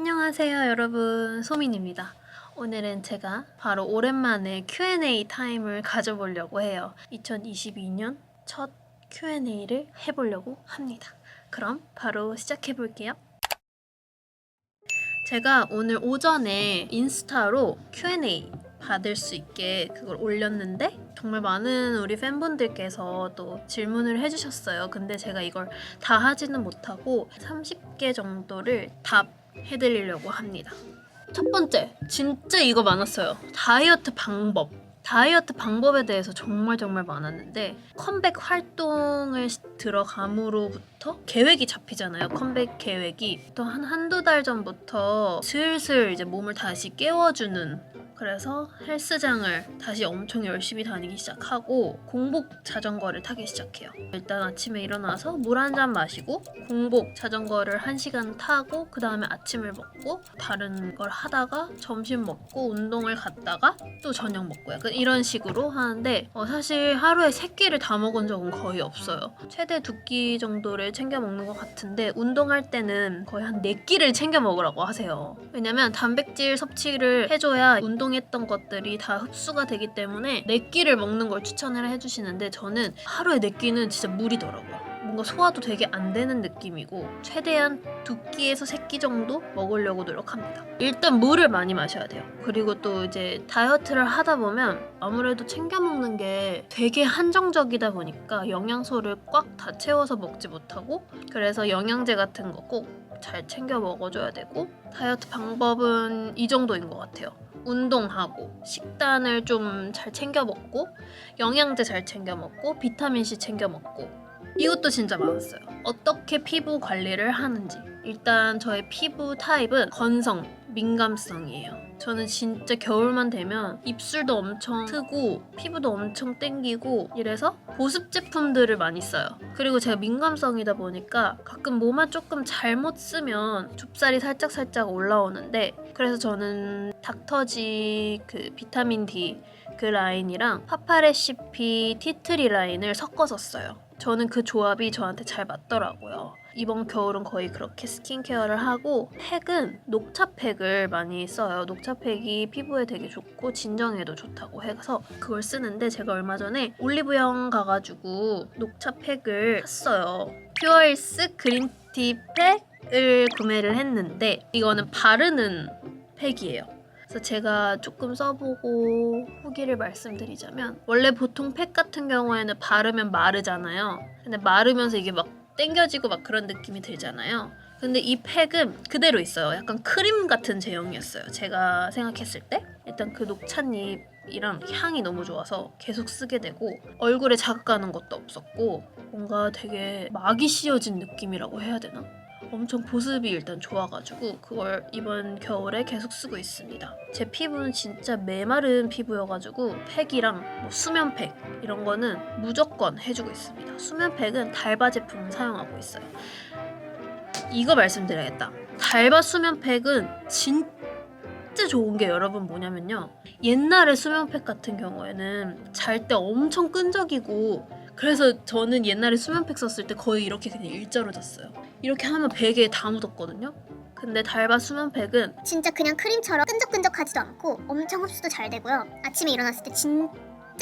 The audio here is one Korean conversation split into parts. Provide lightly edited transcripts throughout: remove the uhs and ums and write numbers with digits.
안녕하세요 여러분, 소민입니다. 오늘은 제가 바로 오랜만에 Q&A 타임을 가져보려고 해요. 2022년 첫 Q&A를 해보려고 합니다. 그럼 바로 시작해볼게요. 제가 오늘 오전에 인스타로 Q&A 받을 수 있게 그걸 올렸는데 정말 많은 우리 팬분들께서 또 질문을 해주셨어요. 근데 제가 이걸 다 하지는 못하고 30개 정도를 답해드리려고 합니다. 첫 번째, 진짜 이거 많았어요. 다이어트 방법. 다이어트 방법에 대해서 정말 많았는데 컴백 활동을 들어감으로부터 계획이 잡히잖아요. 컴백 계획이 또 한두 달 전부터 슬슬 이제 몸을 다시 깨워주는, 그래서 헬스장을 다시 엄청 열심히 다니기 시작하고 공복 자전거를 타기 시작해요. 일단 아침에 일어나서 물 한 잔 마시고 공복 자전거를 1시간 타고 그 다음에 아침을 먹고 다른 걸 하다가 점심 먹고 운동을 갔다가 또 저녁 먹고 약간 이런 식으로 하는데 사실 하루에 3끼를 다 먹은 적은 거의 없어요. 최대 2끼 정도를 챙겨 먹는 것 같은데 운동할 때는 거의 한 4끼를 챙겨 먹으라고 하세요. 왜냐면 단백질 섭취를 해줘야 운동했던 것들이 다 흡수가 되기 때문에 4끼를 먹는 걸 추천을 해주시는데 저는 하루에 4끼는 진짜 무리더라고요. 뭔가 소화도 되게 안 되는 느낌이고 최대한 2끼에서 3끼 정도 먹으려고 노력합니다. 일단 물을 많이 마셔야 돼요. 그리고 또 이제 다이어트를 하다 보면 아무래도 챙겨 먹는 게 되게 한정적이다 보니까 영양소를 꽉 다 채워서 먹지 못하고, 그래서 영양제 같은 거 꼭 잘 챙겨 먹어줘야 되고, 다이어트 방법은 이 정도인 것 같아요. 운동하고 식단을 좀 잘 챙겨 먹고 영양제 잘 챙겨 먹고 비타민C 챙겨 먹고, 이것도 진짜 많았어요. 어떻게 피부 관리를 하는지. 일단 저의 피부 타입은 건성, 민감성이에요. 저는 진짜 겨울만 되면 입술도 엄청 트고 피부도 엄청 땡기고 이래서 보습 제품들을 많이 써요. 그리고 제가 민감성이다 보니까 가끔 뭐만 조금 잘못 쓰면 좁쌀이 살짝 올라오는데, 그래서 저는 닥터지 그 비타민 D 그 라인이랑 파파레시피 티트리 라인을 섞어서 써요. 저는 그 조합이 저한테 잘 맞더라고요. 이번 겨울은 거의 그렇게 스킨케어를 하고, 팩은 녹차팩을 많이 써요. 녹차팩이 피부에 되게 좋고 진정에도 좋다고 해서 그걸 쓰는데, 제가 얼마 전에 올리브영 가가지고 녹차팩을 샀어요. 퓨어일스 그린티 팩을 구매를 했는데 이거는 바르는 팩이에요. 그래서 제가 조금 써보고 후기를 말씀드리자면, 원래 보통 팩 같은 경우에는 바르면 마르잖아요. 근데 마르면서 이게 막 땡겨지고 막 그런 느낌이 들잖아요. 근데 이 팩은 그대로 있어요. 약간 크림 같은 제형이었어요, 제가 생각했을 때. 일단 그 녹찻잎이랑 향이 너무 좋아서 계속 쓰게 되고, 얼굴에 자극하는 것도 없었고 뭔가 되게 막이 씌워진 느낌이라고 해야 되나? 엄청 보습이 일단 좋아가지고 그걸 이번 겨울에 계속 쓰고 있습니다. 제 피부는 진짜 메마른 피부여가지고 팩이랑 뭐 수면팩 이런 거는 무조건 해주고 있습니다. 수면팩은 달바 제품 사용하고 있어요. 이거 말씀드려야겠다. 달바 수면팩은 진짜 좋은 게 여러분 뭐냐면요, 옛날에 수면팩 같은 경우에는 잘 때 엄청 끈적이고, 그래서 저는 옛날에 수면팩 썼을 때 거의 이렇게 그냥 일자로 잤어요. 이렇게 하면 베개에 다 묻었거든요. 근데 달바 수면팩은 진짜 그냥 크림처럼 끈적끈적하지도 않고 엄청 흡수도 잘 되고요. 아침에 일어났을 때 진짜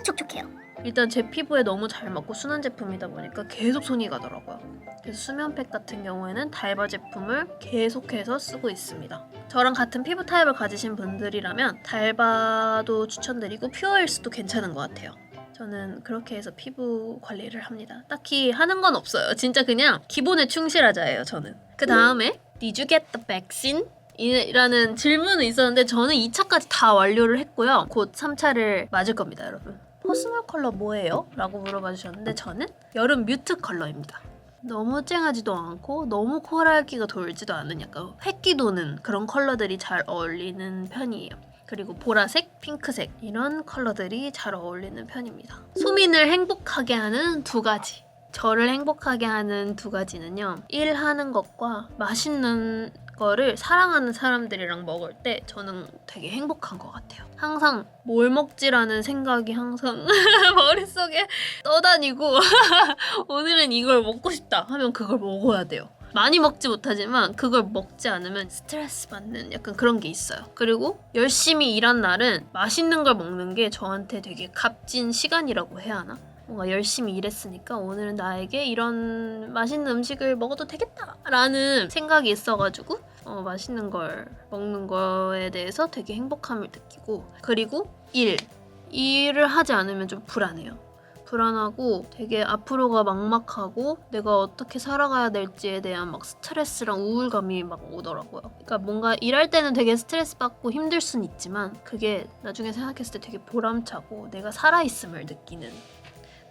촉촉해요. 일단 제 피부에 너무 잘 맞고 순한 제품이다 보니까 계속 손이 가더라고요. 그래서 수면팩 같은 경우에는 달바 제품을 계속해서 쓰고 있습니다. 저랑 같은 피부 타입을 가지신 분들이라면 달바도 추천드리고 퓨어일스도 괜찮은 것 같아요. 저는 그렇게 해서 피부 관리를 합니다. 딱히 하는 건 없어요. 진짜 그냥 기본에 충실하자예요, 저는. 그 다음에 Did you get the vaccine? 이라는 질문은 있었는데 저는 2차까지 다 완료를 했고요. 곧 3차를 맞을 겁니다, 여러분. 퍼스널 컬러 뭐예요? 라고 물어봐 주셨는데 저는 여름 뮤트 컬러입니다. 너무 쨍하지도 않고 너무 코랄기가 돌지도 않은 약간 획기 도는 그런 컬러들이 잘 어울리는 편이에요. 그리고 보라색, 핑크색 이런 컬러들이 잘 어울리는 편입니다. 소민을 행복하게 하는 2가지. 저를 행복하게 하는 2가지는요, 일하는 것과 맛있는 거를 사랑하는 사람들이랑 먹을 때 저는 되게 행복한 것 같아요. 항상 뭘 먹지라는 생각이 항상 머릿속에 떠다니고 오늘은 이걸 먹고 싶다 하면 그걸 먹어야 돼요. 많이 먹지 못하지만 그걸 먹지 않으면 스트레스 받는 약간 그런 게 있어요. 그리고 열심히 일한 날은 맛있는 걸 먹는 게 저한테 되게 값진 시간이라고 해야 하나? 뭔가 열심히 일했으니까 오늘은 나에게 이런 맛있는 음식을 먹어도 되겠다라는 생각이 있어가지고 맛있는 걸 먹는 거에 대해서 되게 행복함을 느끼고, 그리고 일을 하지 않으면 좀 불안해요. 불안하고 되게 앞으로가 막막하고 내가 어떻게 살아가야 될지에 대한 막 스트레스랑 우울감이 막 오더라고요. 그러니까 뭔가 일할 때는 되게 스트레스 받고 힘들 순 있지만 그게 나중에 생각했을 때 되게 보람차고 내가 살아있음을 느끼는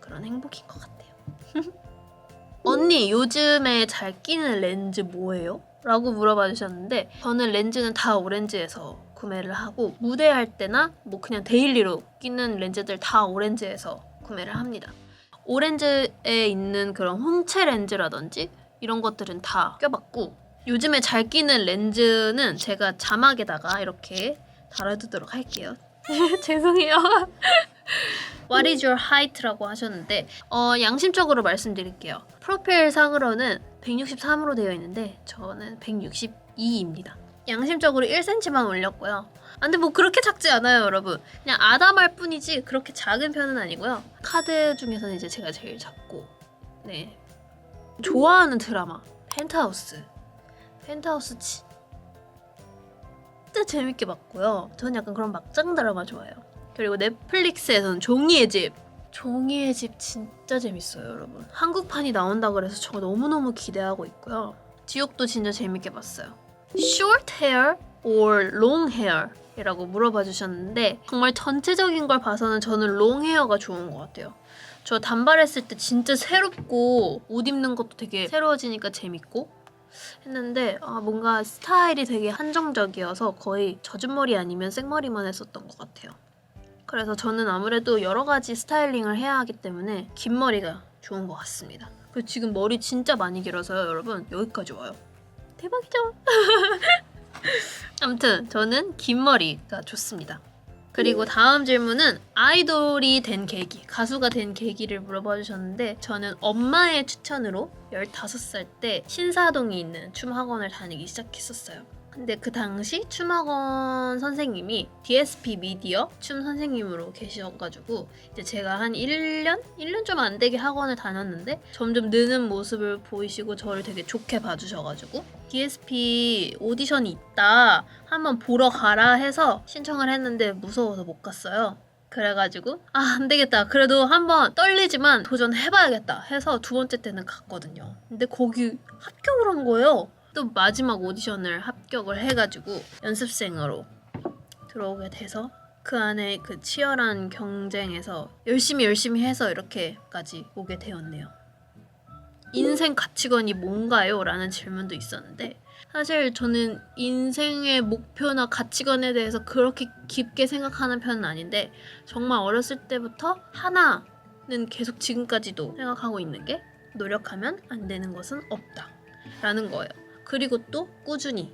그런 행복인 것 같아요. 언니 요즘에 잘 끼는 렌즈 뭐예요? 라고 물어봐 주셨는데 저는 렌즈는 다 오렌지에서 구매를 하고 무대할 때나 뭐 그냥 데일리로 끼는 렌즈들 다 오렌지에서 구매를 합니다. 오렌지에 있는 그런 홍채 렌즈라든지 이런 것들은 다 껴봤고, 요즘에 잘 끼는 렌즈는 제가 자막에다가 이렇게 달아두도록 할게요. 죄송해요. What is your height라고 하셨는데 양심적으로 말씀드릴게요. 프로필 상으로는 163으로 되어 있는데 저는 162입니다. 양심적으로 1cm만 올렸고요. 근데 뭐 그렇게 작지 않아요, 여러분. 그냥 아담할 뿐이지 그렇게 작은 편은 아니고요. 카드 중에서는 이제 제가 제일 작고, 네. 좋아하는 드라마 펜트하우스 진짜 재밌게 봤고요. 저는 약간 그런 막장 드라마 좋아해요. 그리고 넷플릭스에서는 종이의 집 진짜 재밌어요, 여러분. 한국판이 나온다 그래서 저 너무너무 기대하고 있고요. 지옥도 진짜 재밌게 봤어요. Short hair or long hair? 이라고 물어봐 주셨는데 정말 전체적인 걸 봐서는 저는 long hair가 좋은 것 같아요. 저 단발했을 때 진짜 새롭고 옷 입는 것도 되게 새로워지니까 재밌고 했는데 뭔가 스타일이 되게 한정적이어서 거의 젖은 머리 아니면 생머리만 했었던 것 같아요. 그래서 저는 아무래도 여러 가지 스타일링을 해야 하기 때문에 긴 머리가 좋은 것 같습니다. 그리고 지금 머리 진짜 많이 길어서요, 여러분. 여기까지 와요. 대박이죠? 아무튼 저는 긴 머리가 좋습니다. 그리고 다음 질문은 아이돌이 된 계기, 가수가 된 계기를 물어봐 주셨는데 저는 엄마의 추천으로 15살 때 신사동에 있는 춤학원을 다니기 시작했었어요. 근데 그 당시 춤학원 선생님이 DSP 미디어 춤 선생님으로 계셔가지고 이제 제가 한 1년 좀 안 되게 학원을 다녔는데 점점 느는 모습을 보이시고 저를 되게 좋게 봐주셔가지고 DSP 오디션이 있다, 한번 보러 가라 해서 신청을 했는데 무서워서 못 갔어요. 그래가지고 안 되겠다, 그래도 한번 떨리지만 도전해봐야겠다 해서 두 번째 때는 갔거든요. 근데 거기 합격을 한 거예요. 또 마지막 오디션을 합격을 해가지고 연습생으로 들어오게 돼서 그 안에 그 치열한 경쟁에서 열심히 해서 이렇게까지 오게 되었네요. 인생 가치관이 뭔가요? 라는 질문도 있었는데 사실 저는 인생의 목표나 가치관에 대해서 그렇게 깊게 생각하는 편은 아닌데 정말 어렸을 때부터 하나는 계속 지금까지도 생각하고 있는 게 노력하면 안 되는 것은 없다 라는 거예요. 그리고 또 꾸준히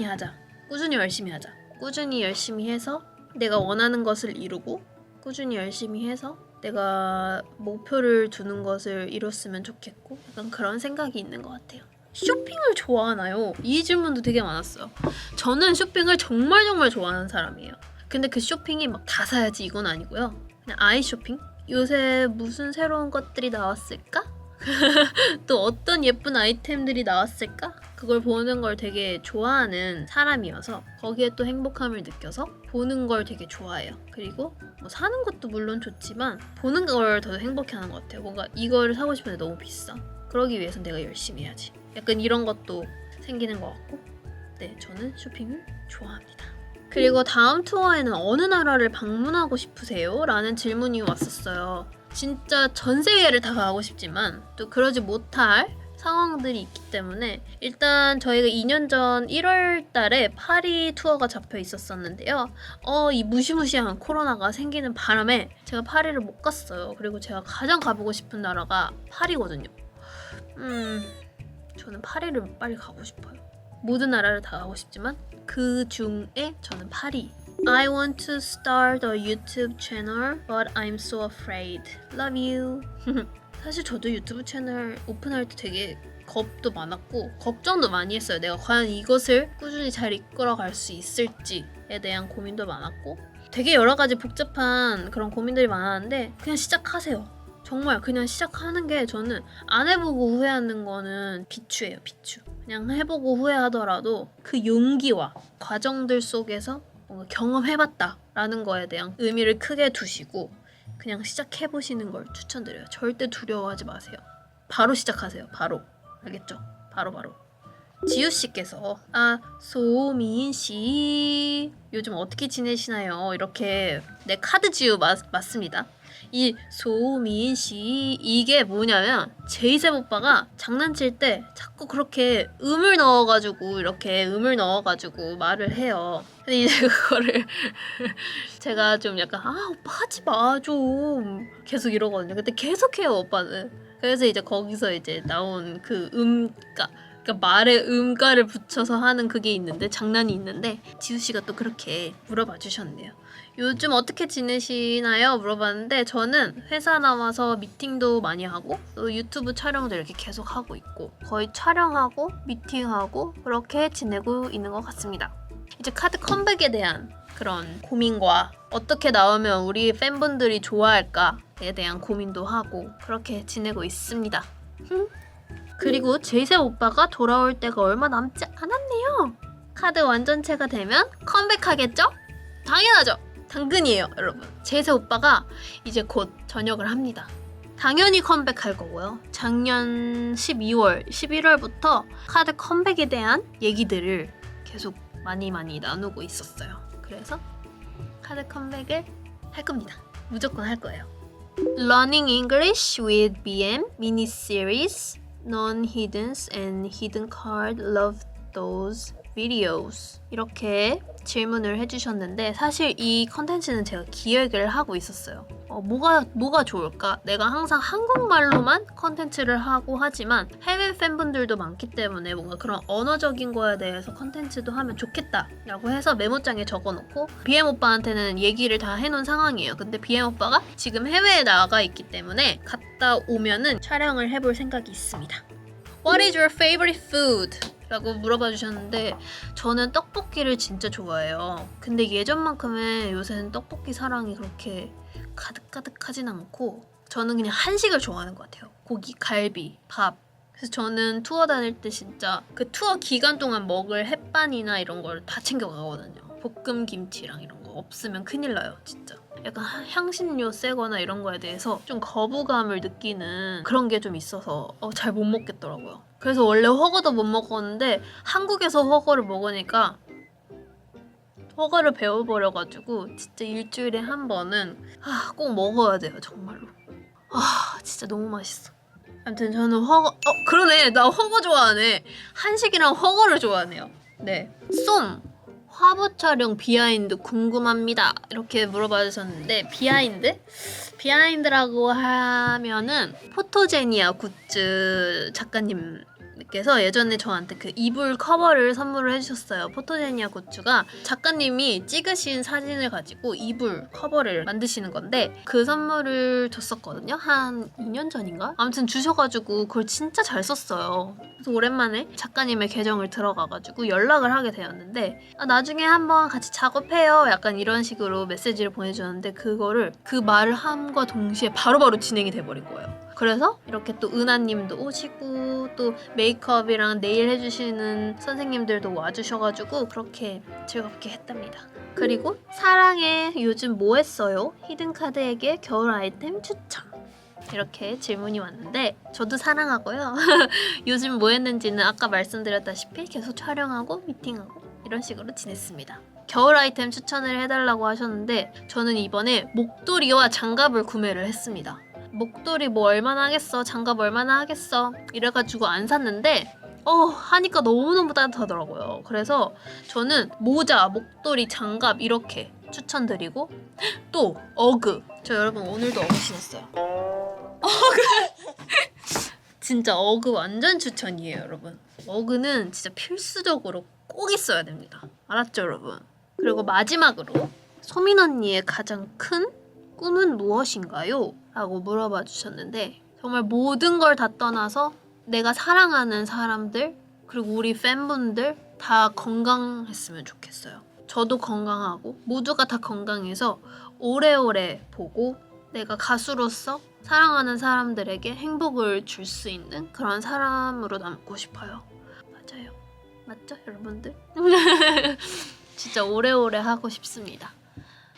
하자. 꾸준히 열심히 하자. 꾸준히 열심히 해서 내가 원하는 것을 이루고 꾸준히 열심히 해서 내가 목표를 두는 것을 이뤘으면 좋겠고 약간 그런 생각이 있는 것 같아요. 쇼핑을 좋아하나요? 이 질문도 되게 많았어요. 저는 쇼핑을 정말 좋아하는 사람이에요. 근데 그 쇼핑이 막 다 사야지 이건 아니고요. 그냥 아이 쇼핑? 요새 무슨 새로운 것들이 나왔을까? 또 어떤 예쁜 아이템들이 나왔을까? 그걸 보는 걸 되게 좋아하는 사람이어서 거기에 또 행복함을 느껴서 보는 걸 되게 좋아해요. 그리고 뭐 사는 것도 물론 좋지만 보는 걸 더 행복해하는 것 같아요. 뭔가 이걸 사고 싶은데 너무 비싸. 그러기 위해서 내가 열심히 해야지. 약간 이런 것도 생기는 것 같고, 네, 저는 쇼핑을 좋아합니다. 그리고 다음 투어에는 어느 나라를 방문하고 싶으세요? 라는 질문이 왔었어요. 진짜 전 세계를 다 가고 싶지만 또 그러지 못할 상황들이 있기 때문에 일단 저희가 2년 전 1월 달에 파리 투어가 잡혀 있었었는데요. 이 무시무시한 코로나가 생기는 바람에 제가 파리를 못 갔어요. 그리고 제가 가장 가보고 싶은 나라가 파리거든요. 저는 파리를 빨리 가고 싶어요. 모든 나라를 다 가고 싶지만 그 중에 저는 파리. I want to start a YouTube channel, but I'm so afraid. Love you. 사실 저도 유튜브 채널 오픈할 때 되게 겁도 많았고 걱정도 많이 했어요. 내가 과연 이것을 꾸준히 잘 이끌어갈 수 있을지에 대한 고민도 많았고 되게 여러 가지 복잡한 그런 고민들이 많았는데 그냥 시작하세요. 정말 그냥 시작하는 게 저는 안 해보고 후회하는 거는 비추예요. 비추. 그냥 해보고 후회하더라도 그 용기와 과정들 속에서 뭔가 경험해봤다라는 거에 대한 의미를 크게 두시고 그냥 시작해보시는 걸 추천드려요. 절대 두려워하지 마세요. 바로 시작하세요. 바로. 알겠죠? 바로. 지우씨께서 소민씨 요즘 어떻게 지내시나요? 이렇게 네 카드 지우 맞습니다. 이 소민씨 이게 뭐냐면 제이셉 오빠가 장난칠 때 자꾸 그렇게 음을 넣어가지고 말을 해요. 근데 이제 그거를 제가 좀 약간 오빠 하지 마 좀 계속 이러거든요. 근데 계속해요 오빠는. 그래서 이제 거기서 이제 나온 그 그러니까 말에 음가를 붙여서 하는 그게 있는데 장난이 있는데 지우씨가 또 그렇게 물어봐 주셨네요. 요즘 어떻게 지내시나요? 물어봤는데 저는 회사 나와서 미팅도 많이 하고 또 유튜브 촬영도 이렇게 계속 하고 있고 거의 촬영하고 미팅하고 그렇게 지내고 있는 것 같습니다. 이제 카드 컴백에 대한 그런 고민과 어떻게 나오면 우리 팬분들이 좋아할까에 대한 고민도 하고 그렇게 지내고 있습니다. 그리고 제이셉 오빠가 돌아올 때가 얼마 남지 않았네요. 카드 완전체가 되면 컴백하겠죠? 당연하죠. 당근이에요, 여러분. 제이셉 오빠가 이제 곧 전역을 합니다. 당연히 컴백할 거고요. 작년 12월, 11월부터 카드 컴백에 대한 얘기들을 계속 많이 나누고 있었어요. 그래서 카드 컴백을 할 겁니다. 무조건 할 거예요. Learning English with BM mini series Non-Hiddens and Hidden Card Love those videos 이렇게 질문을 해주셨는데 사실 이 컨텐츠는 제가 기획을 하고 있었어요. 뭐가 좋을까? 내가 항상 한국말로만 컨텐츠를 하고 하지만 해외 팬분들도 많기 때문에 뭔가 그런 언어적인 거에 대해서 컨텐츠도 하면 좋겠다라고 해서 메모장에 적어놓고 BM 오빠한테는 얘기를 다 해놓은 상황이에요. 근데 BM 오빠가 지금 해외에 나가 있기 때문에 갔다 오면은 촬영을 해볼 생각이 있습니다. What is your favorite food? 라고 물어봐 주셨는데 저는 떡볶이를 진짜 좋아해요. 근데 예전만큼은 요새는 떡볶이 사랑이 그렇게 가득가득하진 않고 저는 그냥 한식을 좋아하는 것 같아요. 고기, 갈비, 밥. 그래서 저는 투어 다닐 때 진짜 그 투어 기간 동안 먹을 햇반이나 이런 걸 다 챙겨가거든요. 볶음 김치랑 이런 거 없으면 큰일 나요, 진짜. 약간 향신료 세거나 이런 거에 대해서 좀 거부감을 느끼는 그런 게 좀 있어서 잘 못 먹겠더라고요. 그래서 원래 허거도 못 먹었는데 한국에서 허거를 먹으니까 허거를 배워버려가지고 진짜 일주일에 한 번은 꼭 먹어야 돼요, 정말로. 진짜 너무 맛있어. 아무튼 저는 허거 그러네, 나 허거 좋아하네. 한식이랑 허거를 좋아하네요. 네, 쏨 화보 촬영 비하인드 궁금합니다. 이렇게 물어봐 주셨는데 비하인드라고 하면은 포토제니아 굿즈 작가님께서 예전에 저한테 그 이불 커버를 선물을 해주셨어요. 포토제니아 굿즈가 작가님이 찍으신 사진을 가지고 이불 커버를 만드시는 건데 그 선물을 줬었거든요. 한 2년 전인가? 아무튼 주셔가지고 그걸 진짜 잘 썼어요. 그래서 오랜만에 작가님의 계정을 들어가가지고 연락을 하게 되었는데 나중에 한번 같이 작업해요. 약간 이런 식으로 메시지를 보내주셨는데 그거를 그 말을 함과 동시에 바로바로 진행이 돼버린 거예요. 그래서 이렇게 또 은하님도 오시고 또 메이크업이랑 네일 해주시는 선생님들도 와주셔가지고 그렇게 즐겁게 했답니다. 그리고 사랑해 요즘 뭐 했어요? 히든카드에게 겨울 아이템 추천. 이렇게 질문이 왔는데 저도 사랑하고요. 요즘 뭐 했는지는 아까 말씀드렸다시피 계속 촬영하고 미팅하고 이런 식으로 지냈습니다. 겨울 아이템 추천을 해달라고 하셨는데 저는 이번에 목도리와 장갑을 구매를 했습니다. 목도리 뭐 얼마나 하겠어, 장갑 얼마나 하겠어 이래가지고 안 샀는데 하니까 너무너무 따뜻하더라고요. 그래서 저는 모자, 목도리, 장갑 이렇게 추천드리고 또 어그, 저 여러분 오늘도 어그 신었어요. 진짜 어그 완전 추천이에요, 여러분. 어그는 진짜 필수적으로 꼭 있어야 됩니다. 알았죠, 여러분? 그리고 마지막으로 소민 언니의 가장 큰 꿈은 무엇인가요? 라고 물어봐 주셨는데 정말 모든 걸 다 떠나서 내가 사랑하는 사람들 그리고 우리 팬분들 다 건강했으면 좋겠어요. 저도 건강하고 모두가 다 건강해서 오래오래 보고 내가 가수로서 사랑하는 사람들에게 행복을 줄 수 있는 그런 사람으로 남고 싶어요. 맞아요. 맞죠, 여러분들? 진짜 오래오래 하고 싶습니다.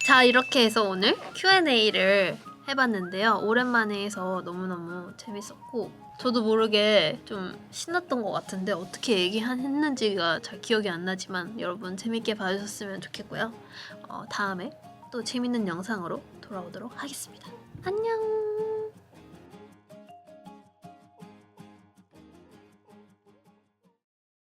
자, 이렇게 해서 오늘 Q&A를 해봤는데요. 오랜만에 해서 너무너무 재밌었고 저도 모르게 좀 신났던 것 같은데 어떻게 얘기했는지가 잘 기억이 안 나지만 여러분 재밌게 봐주셨으면 좋겠고요. 다음에 또 재밌는 영상으로 돌아오도록 하겠습니다. 안녕.